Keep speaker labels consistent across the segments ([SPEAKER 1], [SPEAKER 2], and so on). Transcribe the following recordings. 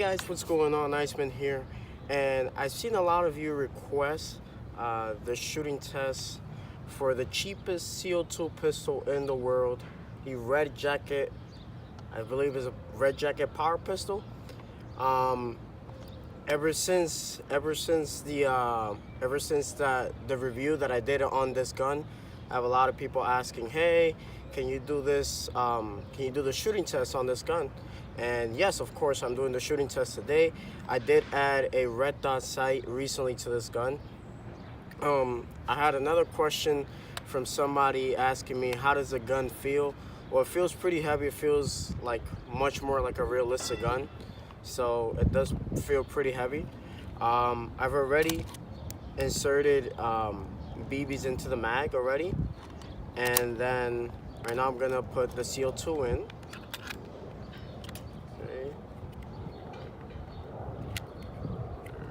[SPEAKER 1] guys, what's going on? Iceman here, and I've seen a lot of you request the shooting test for the cheapest CO2 pistol in the world, the Red Jacket. I believe is a Red Jacket power pistol. Ever since the review that I did on this gun, I have a lot of people asking, hey, can you do this? Can you do the shooting test on this gun? And yes, of course, I'm doing the shooting test today. I did add a red dot sight recently to this gun. I had another question from somebody asking me, how does the gun feel? Well, it feels pretty heavy. It feels like much more like a realistic gun. So it does feel pretty heavy. I've already inserted BBs into the mag already. And then right now I'm gonna put the CO2 in. Okay.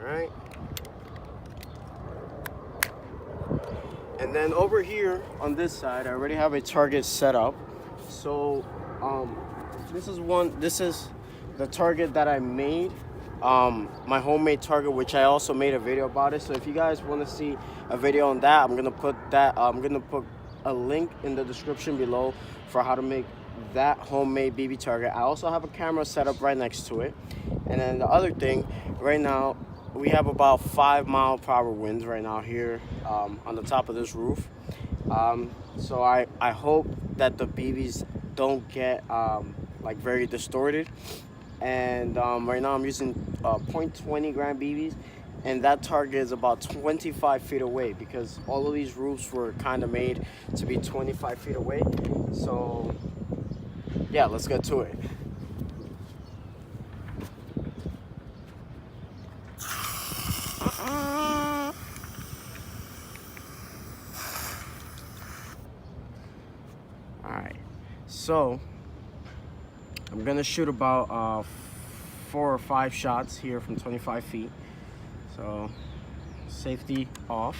[SPEAKER 1] All right. And then over here on this side, I already have a target set up. So this is the target that I made, my homemade target, which I also made a video about it. So if you guys want to see a video on that, I'm gonna put a link in the description below for how to make that homemade BB target. I also have a camera set up right next to it. And then the other thing, right now we have about 5-mile-per-hour winds right now here on the top of this roof. So I hope that the BBs don't get like very distorted. And right now I'm using 0.20 gram BBs, and that target is about 25 feet away because all of these roofs were kind of made to be 25 feet away. So yeah, let's get to it. Alright, so I'm gonna shoot about 4 or 5 shots here from 25 feet. So safety off.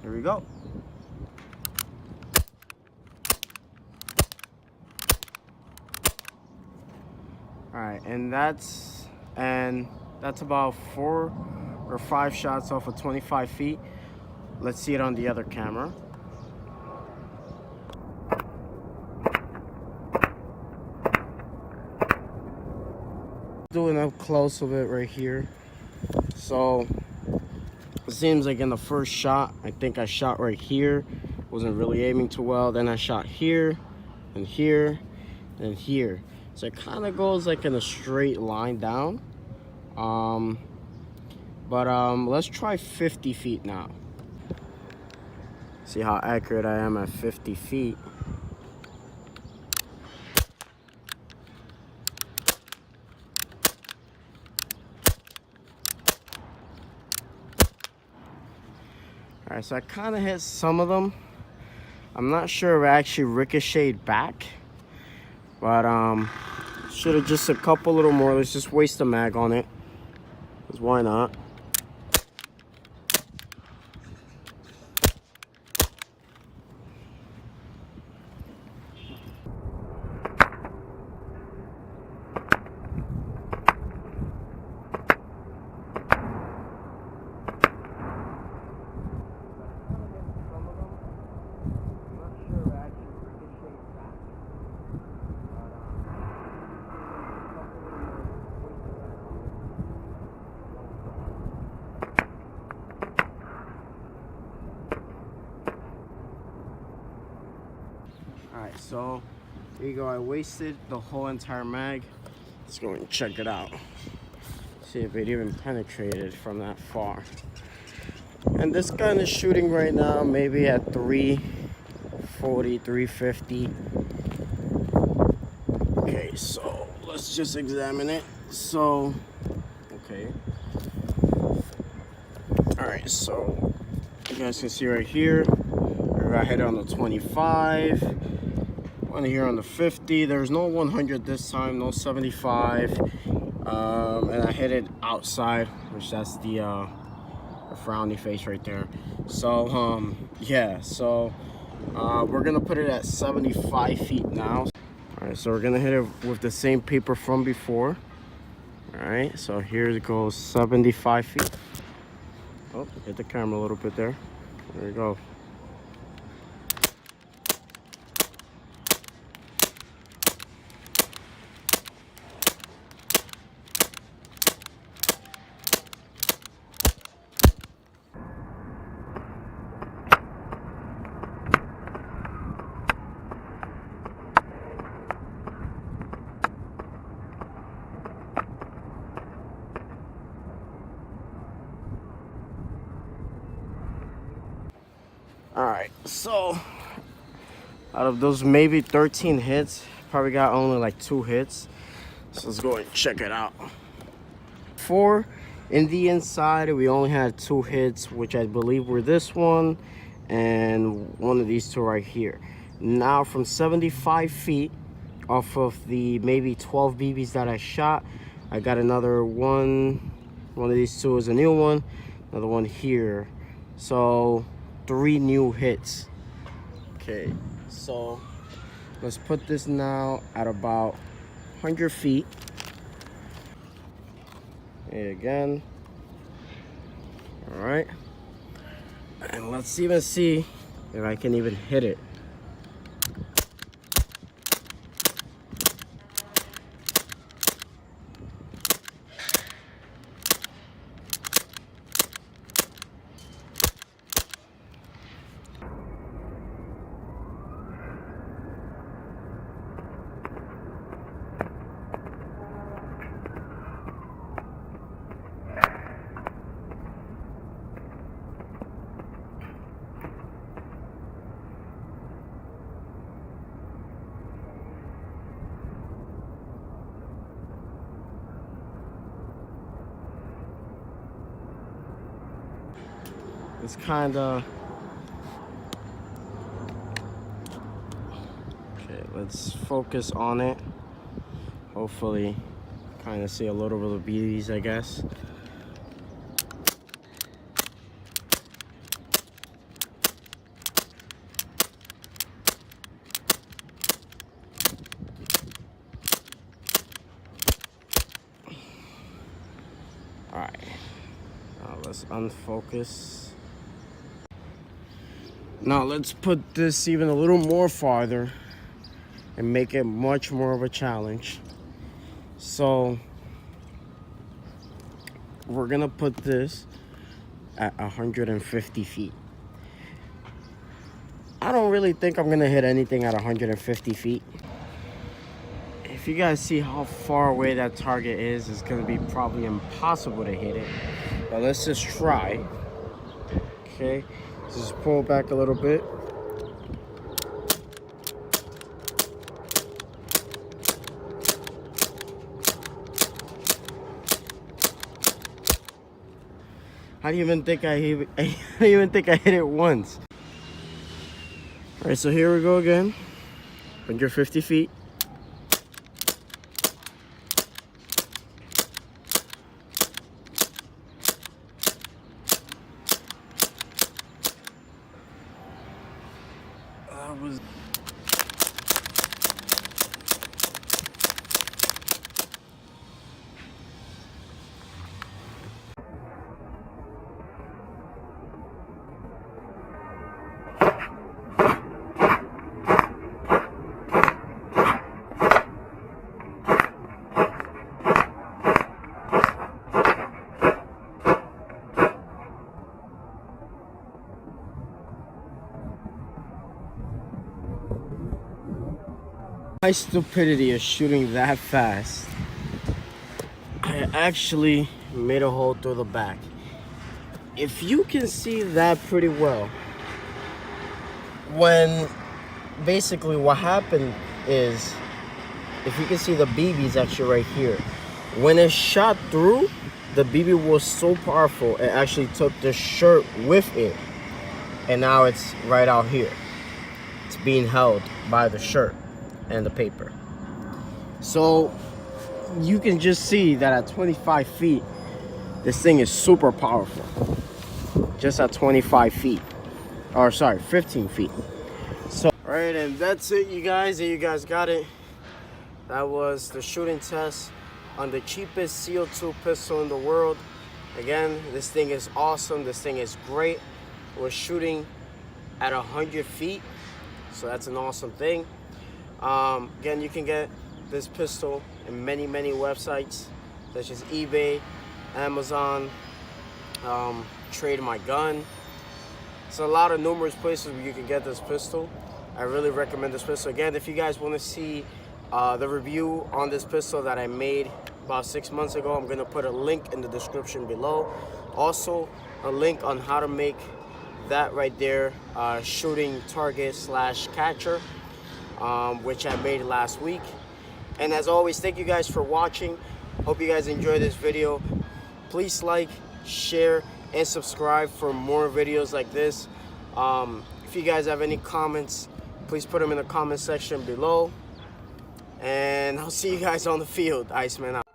[SPEAKER 1] Here we go. Alright, and that's about 4 or 5 shots off of 25 feet. Let's see it on the other camera. Doing up close of it right here. So it seems like in the first shot, I think I shot right here. Wasn't really aiming too well. Then I shot here and here and here. So it kind of goes like in a straight line down. Let's try 50 feet now. See how accurate I am at 50 feet. Alright, so I kind of hit some of them. I'm not sure if I actually ricocheted back, but should have just a couple little more. Let's just waste the mag on it, because why not? Alright, so there you go. I wasted the whole entire mag. Let's go and check it out. See if it even penetrated from that far. And this gun is shooting right now maybe at 340, 350. Okay, so let's just examine it. So, okay. Alright, so you guys can see right here, I hit it on the 25. On here on the 50. There's no 100 this time, no 75. And I hit it outside, which that's the frowny face right there. So yeah, so we're gonna put it at 75 feet now. All right, so we're gonna hit it with the same paper from before. All All right, so here it goes, 75 feet. Oh, hit the camera a little bit there. There we go. All right, so out of those maybe 13 hits, probably got only like 2 hits. So let's go and check it out. 4 in the inside, we only had 2 hits, which I believe were this one and one of these 2 right here. Now from 75 feet off of the maybe 12 BBs that I shot, I got another one. One of these 2 is a new one, another one here. So 3 new hits. Okay, so let's put this now at about 100 feet. And again. All right. And let's even see if I can even hit it. It's kind of okay. Let's focus on it. Hopefully, kind of see a little bit of BBs, I guess. All right. Now let's unfocus. Now let's put this even a little more farther and make it much more of a challenge. So we're gonna put this at 150 feet. I don't really think I'm gonna hit anything at 150 feet. If you guys see how far away that target is, it's gonna be probably impossible to hit it. But let's just try. Okay. Just pull back a little bit. I didn't even think I hit it once. All right, so here we go again. 150 feet. My stupidity is shooting that fast. I actually made a hole through the back. If you can see that pretty well, when basically what happened is, if you can see the BB's actually right here, when it shot through, the BB was so powerful it actually took the shirt with it, and now it's right out here. It's being held by the shirt and the paper. So you can just see that at 25 feet, this thing is super powerful. Just at 25 feet, or sorry, 15 feet. So, all right, and that's it, you guys. You guys got it. That was the shooting test on the cheapest CO2 pistol in the world. Again, this thing is awesome. This thing is great. We're shooting at 100 feet, so that's an awesome thing. Again, you can get this pistol in many websites such as eBay, Amazon, Trade My Gun. It's a lot of numerous places where you can get this pistol. I really recommend this pistol. Again, if you guys want to see the review on this pistol that I made about 6 months ago, I'm going to put a link in the description below. Also, a link on how to make that right there shooting target / catcher, which I made last week. And as always, thank you guys for watching. Hope you guys enjoyed this video. Please like, share, and subscribe for more videos like this. If you guys have any comments, please put them in the comment section below. And I'll see you guys on the field. Iceman out.